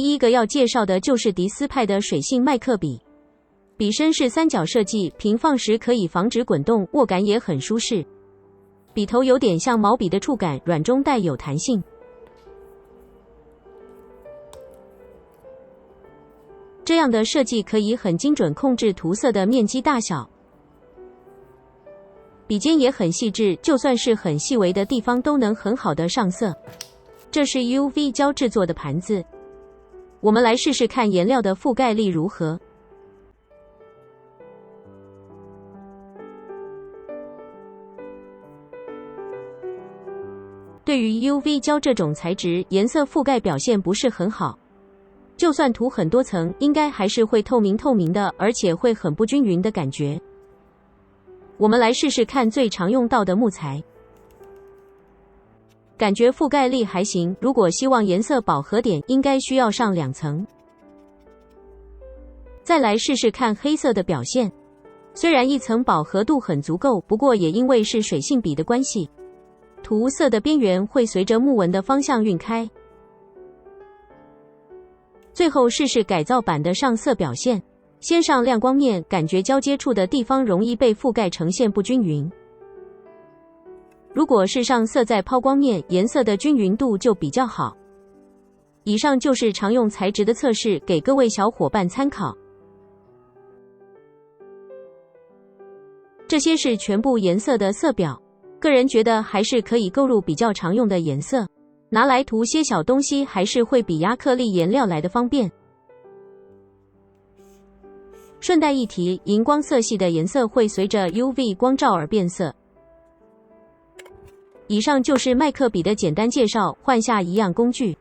第一个要介绍的就是迪斯派的水性麦克笔。笔身是三角设计，平放时可以防止滚动，握感也很舒适。笔头有点像毛笔的触感，软中带有弹性。这样的设计可以很精准控制涂色的面积大小。笔尖也很细致，就算是很细微的地方都能很好的上色。这是 UV 胶制作的盘子，我们来试试看颜料的覆盖力如何。对于 UV 胶这种材质，颜色覆盖表现不是很好，就算涂很多层，应该还是会透明的，而且会很不均匀的感觉。我们来试试看最常用到的木材，感觉覆盖力还行，如果希望颜色饱和点，应该需要上2层。再来试试看黑色的表现，虽然1层饱和度很足够，不过也因为是水性笔的关系，涂色的边缘会随着木纹的方向晕开。最后试试改造版的上色表现，先上亮光面，感觉交接处的地方容易被覆盖呈现不均匀。如果是上色再抛光面，颜色的均匀度就比较好。以上就是常用材质的测试，给各位小伙伴参考。这些是全部颜色的色表，个人觉得还是可以购入比较常用的颜色，拿来涂些小东西还是会比亚克力颜料来的方便。顺带一提，荧光色系的颜色会随着 UV 光照而变色。以上就是麦克笔的简单介绍，换下一样工具。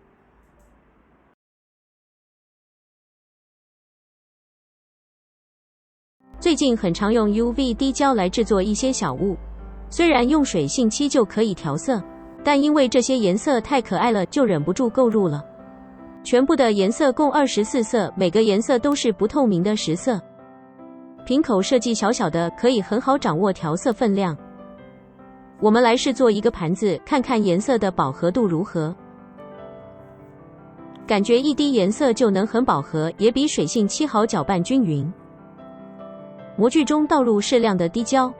最近很常用 UV 滴胶来制作一些小物，虽然用水性漆就可以调色，但因为这些颜色太可爱了，就忍不住购入了。全部的颜色共24色，每个颜色都是不透明的实色。瓶口设计小小的，可以很好掌握调色分量。我们来试做一个盘子，看看颜色的饱和度如何。感觉一滴颜色就能很饱和，也比水性漆好搅拌均匀。模具中倒入适量的滴胶，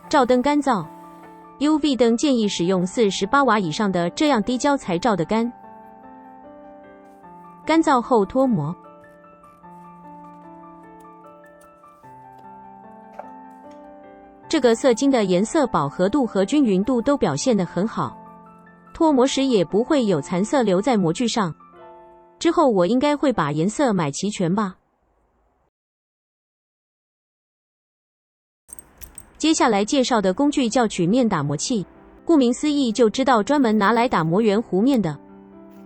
照灯干燥。UV 灯建议使用48瓦以上的，这样滴胶才照得干。干燥后脱模。这个色晶的颜色饱和度和均匀度都表现得很好，脱模时也不会有残色留在模具上。之后我应该会把颜色买齐全吧。接下来介绍的工具叫曲面打磨器，顾名思义就知道专门拿来打磨圆弧面的。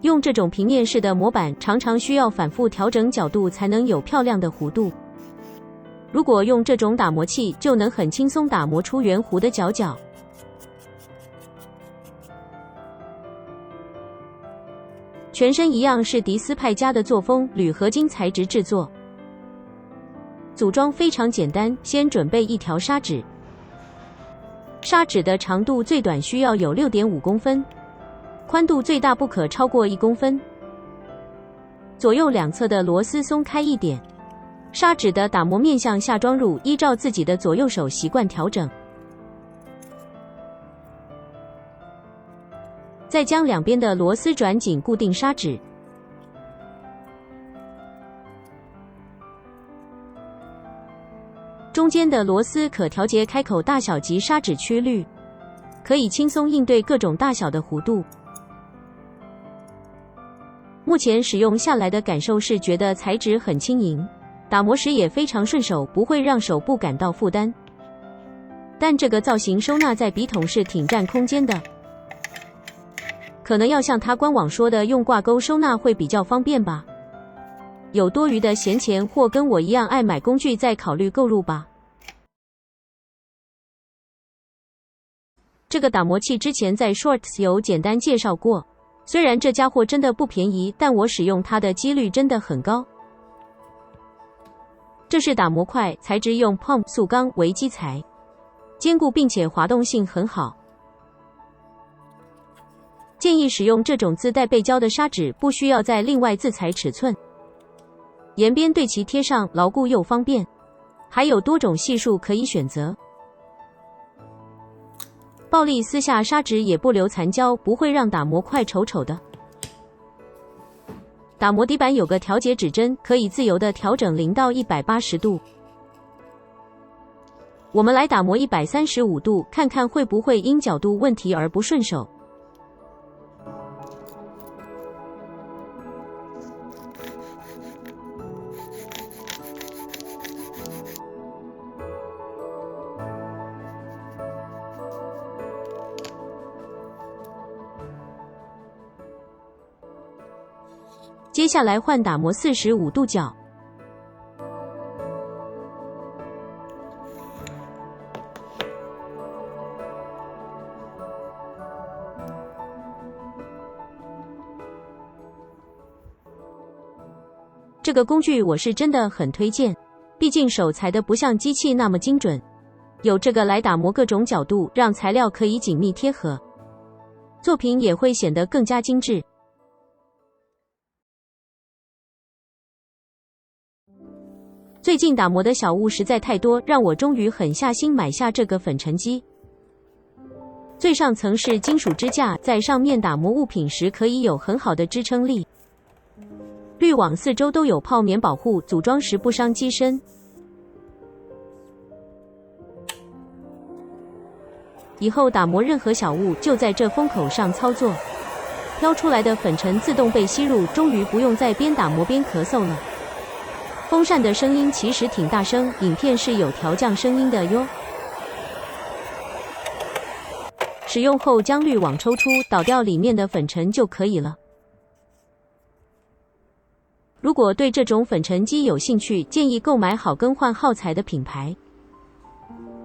用这种平面式的模板，常常需要反复调整角度才能有漂亮的弧度。如果用这种打磨器，就能很轻松打磨出圆弧的角角。全身一样是迪斯派家的作风，铝合金材质制作。组装非常简单，先准备一条砂纸。砂纸的长度最短需要有 6.5 公分，宽度最大不可超过1公分。左右两侧的螺丝松开一点。砂纸的打磨面向下装入，依照自己的左右手习惯调整。再将两边的螺丝转紧固定砂纸。中间的螺丝可调节开口大小及砂纸曲率，可以轻松应对各种大小的弧度。目前使用下来的感受是觉得材质很轻盈，打磨时也非常顺手，不会让手部感到负担。但这个造型收纳在笔筒是挺占空间的，可能要像它官网说的用挂钩收纳会比较方便吧。有多余的闲钱或跟我一样爱买工具，再考虑购入吧。这个打磨器之前在 Shorts 有简单介绍过，虽然这家伙真的不便宜，但我使用它的几率真的很高。这是打磨块，材质用 POM 塑钢为基材，坚固并且滑动性很好。建议使用这种自带背胶的砂纸，不需要再另外自裁尺寸。沿边对其贴上，牢固又方便，还有多种系数可以选择。暴力撕下砂纸也不留残胶，不会让打磨块丑丑的。打磨底板有个调节指针，可以自由地调整0到180度。我们来打磨135度，看看会不会因角度问题而不顺手。接下来换打磨45度角。这个工具我是真的很推荐，毕竟手裁的不像机器那么精准，有这个来打磨各种角度，让材料可以紧密贴合，作品也会显得更加精致。最近打磨的小物实在太多，让我终于狠下心买下这个粉尘机。最上层是金属支架，在上面打磨物品时可以有很好的支撑力。滤网四周都有泡棉保护，组装时不伤机身。以后打磨任何小物就在这风口上操作，飘出来的粉尘自动被吸入，终于不用再边打磨边咳嗽了。风扇的声音其实挺大声，影片是有调降声音的哟。使用后将滤网抽出，倒掉里面的粉尘就可以了。如果对这种粉尘机有兴趣，建议购买好更换耗材的品牌。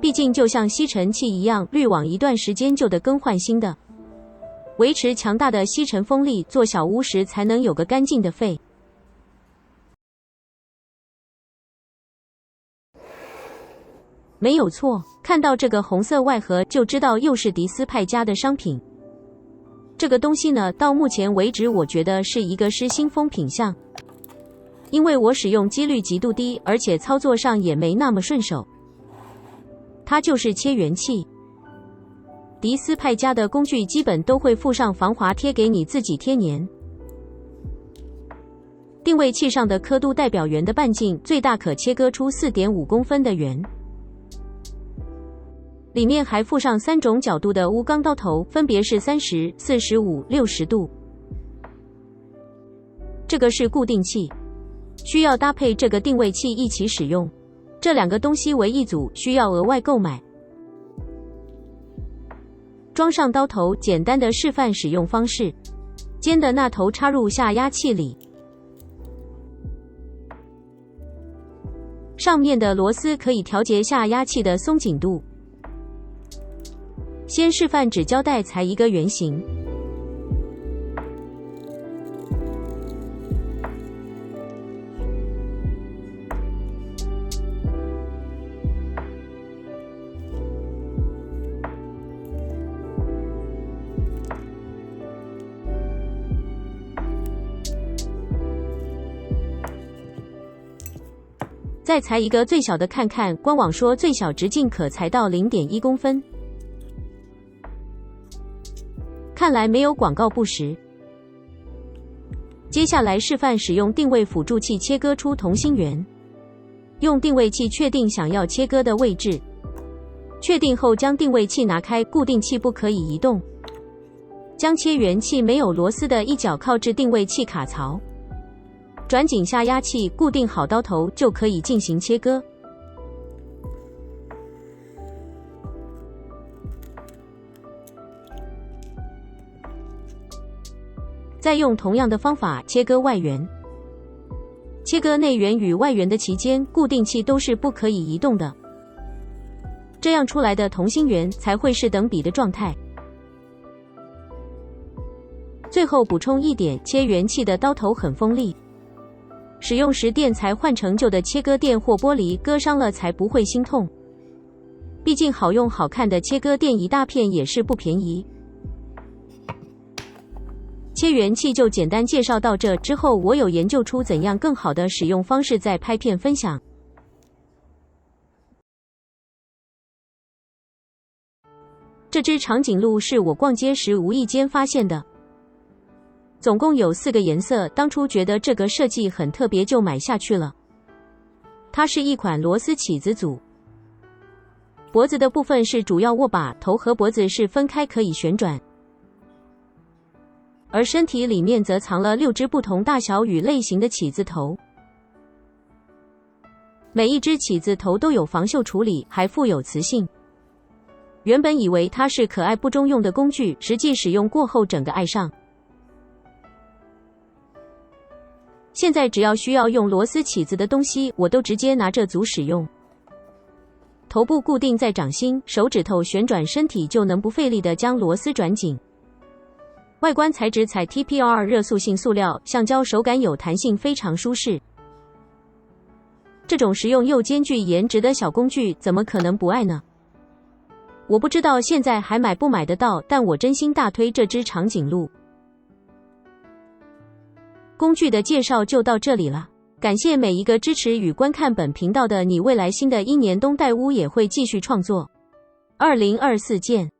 毕竟就像吸尘器一样，滤网一段时间就得更换新的，维持强大的吸尘风力，做小屋时才能有个干净的肺。没有错，看到这个红色外盒就知道又是迪斯派家的商品。这个东西呢，到目前为止我觉得是一个失心疯品项，因为我使用几率极度低，而且操作上也没那么顺手。它就是切圆器。迪斯派家的工具基本都会附上防滑贴给你自己贴粘。定位器上的刻度代表圆的半径，最大可切割出 4.5 公分的圆。里面还附上3种角度的钨钢刀头，分别是30、45、60度。这个是固定器，需要搭配这个定位器一起使用，这两个东西为一组，需要额外购买。装上刀头，简单的示范使用方式，尖的那头插入下压器里，上面的螺丝可以调节下压器的松紧度。先示范纸胶带裁一个圆形，再裁一个最小的看看，官网说最小直径可裁到 0.1 公分。看来没有广告不实。接下来示范使用定位辅助器切割出同心圆，用定位器确定想要切割的位置，确定后将定位器拿开，固定器不可以移动，将切圆器没有螺丝的一角靠至定位器卡槽，转紧下压器，固定好刀头就可以进行切割。再用同样的方法切割外缘，切割内缘与外缘的期间，固定器都是不可以移动的，这样出来的同心圆才会是等比的状态。最后补充一点，切圆器的刀头很锋利，使用时电才换成旧的切割垫或玻璃，割伤了才不会心痛。毕竟好用好看的切割垫一大片也是不便宜。切圆器就简单介绍到这，之后我有研究出怎样更好的使用方式，再拍片分享。这支长颈鹿是我逛街时无意间发现的，总共有4个颜色，当初觉得这个设计很特别就买下去了。它是一款螺丝起子组，脖子的部分是主要握把，头和脖子是分开可以旋转，而身体里面则藏了6只不同大小与类型的起子头。每一只起子头都有防锈处理，还附有磁性。原本以为它是可爱不中用的工具，实际使用过后整个爱上。现在只要需要用螺丝起子的东西，我都直接拿这组使用。头部固定在掌心，手指头旋转身体就能不费力地将螺丝转紧。外观材质采 TPR 热塑性塑料，橡胶手感有弹性，非常舒适。这种实用又兼具颜值的小工具，怎么可能不爱呢？我不知道现在还买不买得到，但我真心大推这只长颈鹿。工具的介绍就到这里了，感谢每一个支持与观看本频道的你，未来新的1年冬代屋也会继续创作。2024见。